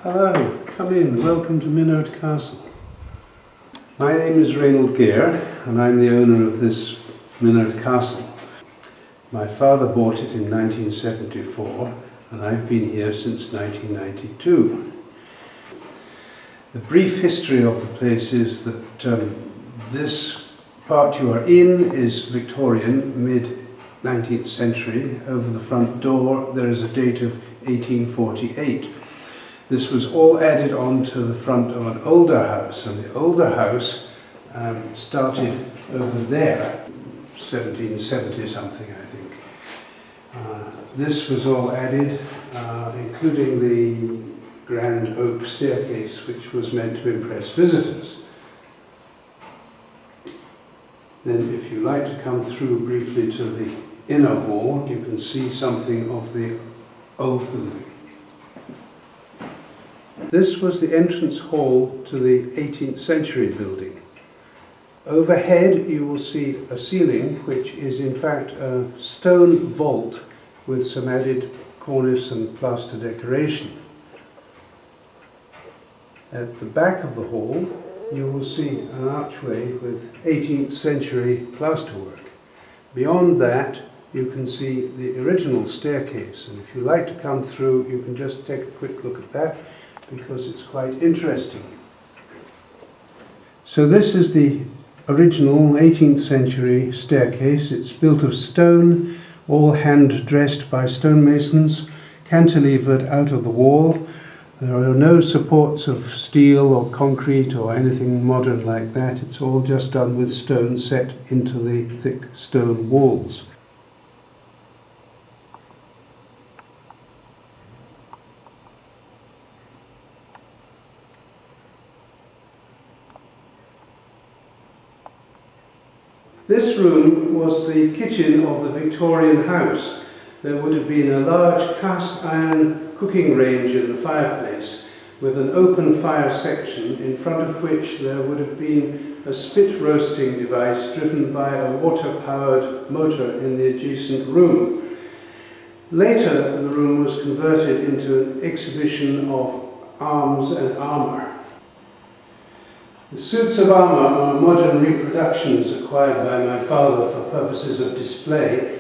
Hello, come in, welcome to Minard Castle. My name is Reynold Gere and I'm the owner of this Minard Castle. My father bought it in 1974 and I've been here since 1992. The brief history of the place is that this part you are in is Victorian, mid-19th century. Over the front door there is a date of 1848. This was all added on to the front of an older house, and the older house started over there, 1770 something I think. This was all added, including the grand oak staircase, which was meant to impress visitors. Then if you like to come through briefly to the inner hall, you can see something of the old building. This was the entrance hall to the 18th century building. Overhead you will see a ceiling which is in fact a stone vault with some added cornice and plaster decoration. At the back of the hall you will see an archway with 18th century plasterwork. Beyond that you can see the original staircase, and if you like to come through you can just take a quick look at that, because it's quite interesting. So this is the original 18th century staircase. It's built of stone, all hand dressed by stonemasons, cantilevered out of the wall. There are no supports of steel or concrete or anything modern like that. It's all just done with stone set into the thick stone walls. This room was the kitchen of the Victorian house. There would have been a large cast iron cooking range in the fireplace with an open fire section in front of which there would have been a spit roasting device driven by a water-powered motor in the adjacent room. Later the room was converted into an exhibition of arms and armour. The suits of armour are modern reproductions acquired by my father for purposes of display.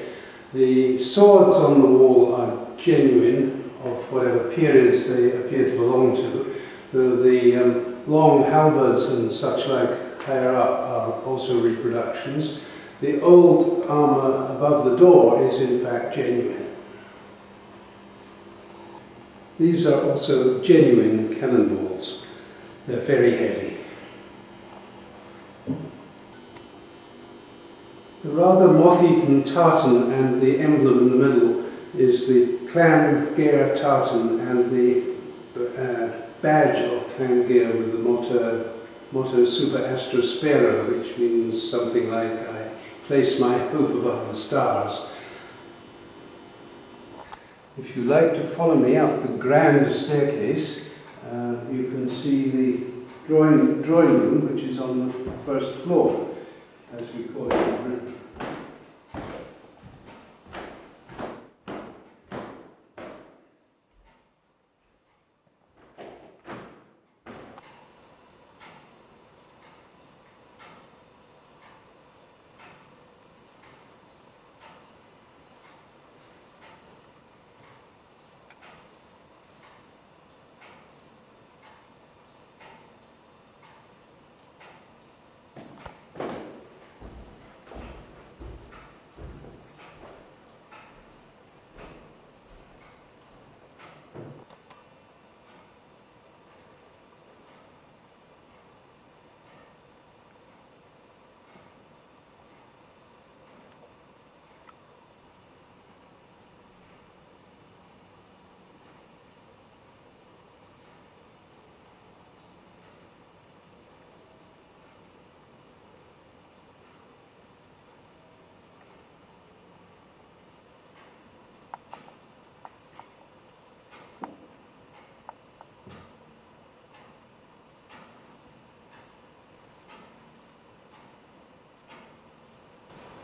The swords on the wall are genuine, of whatever periods they appear to belong to. The long halberds and such like higher up are also reproductions. The old armour above the door is in fact genuine. These are also genuine cannonballs. They're very heavy. The rather moth-eaten tartan and the emblem in the middle is the Clan Gere tartan and the badge of Clan Gere with the motto Super Astra Spero, which means something like I place my hope above the stars. If you like to follow me up the grand staircase, you can see the drawing room, which is on the first floor, as we call it.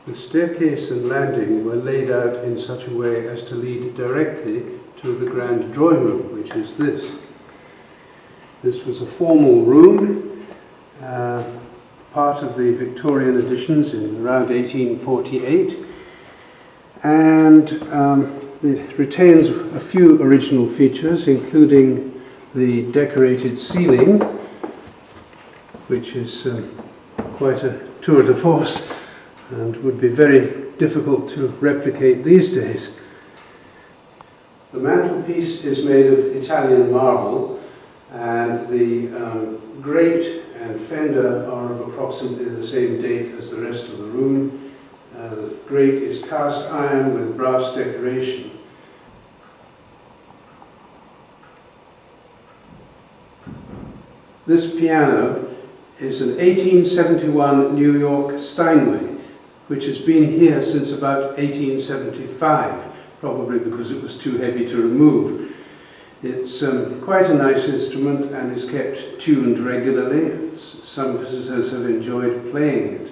The staircase and landing were laid out in such a way as to lead directly to the grand drawing room, which is this. This was a formal room, part of the Victorian additions in around 1848, and it retains a few original features, including the decorated ceiling, which is quite a tour de force and would be very difficult to replicate these days. The mantelpiece is made of Italian marble, and the grate and fender are of approximately the same date as the rest of the room. The grate is cast iron with brass decoration. This piano is an 1871 New York Steinway, which has been here since about 1875, probably because it was too heavy to remove. It's quite a nice instrument and is kept tuned regularly. Some visitors have enjoyed playing it.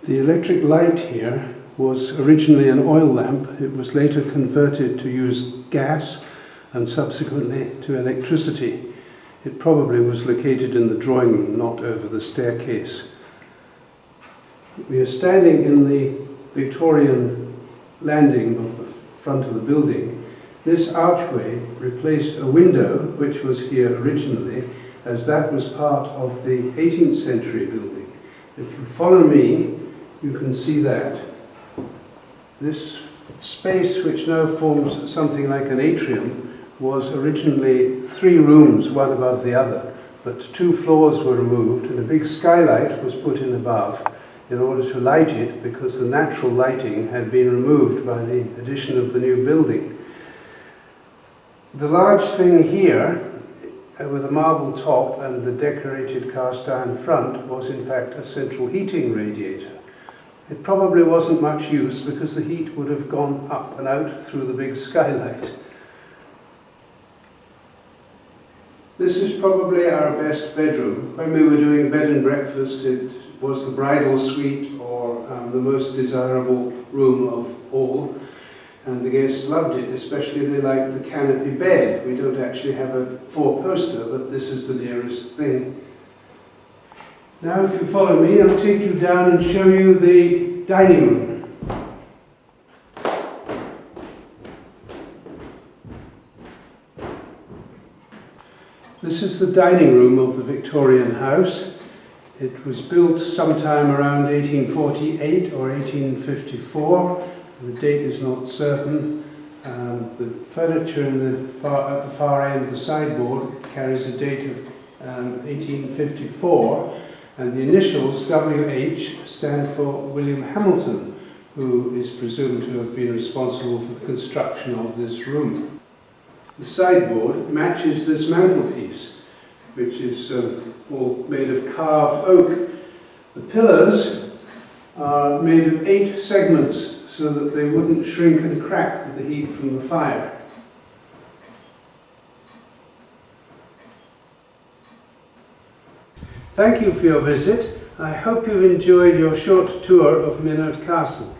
The electric light here was originally an oil lamp. It was later converted to use gas and subsequently to electricity. It probably was located in the drawing room, not over the staircase. We are standing in the Victorian landing of the front of the building. This archway replaced a window which was here originally, as that was part of the 18th century building. If you follow me, you can see that. This space, which now forms something like an atrium, was originally 3 rooms, one above the other, but 2 floors were removed and a big skylight was put in above in order to light it, because the natural lighting had been removed by the addition of the new building. The large thing here, with a marble top and the decorated cast iron front, was in fact a central heating radiator. It probably wasn't much use because the heat would have gone up and out through the big skylight. This is probably our best bedroom. When we were doing bed and breakfast, it was the bridal suite, or the most desirable room of all. And the guests loved it, especially they liked the canopy bed. We don't actually have a 4-poster, but this is the nearest thing. Now if you follow me, I'll take you down and show you the dining room. This is the dining room of the Victorian house. It was built sometime around 1848 or 1854. The date is not certain. The furniture at the far end of the sideboard carries a date of 1854. And the initials WH stand for William Hamilton, who is presumed to have been responsible for the construction of this room. The sideboard matches this mantelpiece, which is all made of carved oak. The pillars are made of 8 segments so that they wouldn't shrink and crack with the heat from the fire. Thank you for your visit. I hope you've enjoyed your short tour of Minard Castle.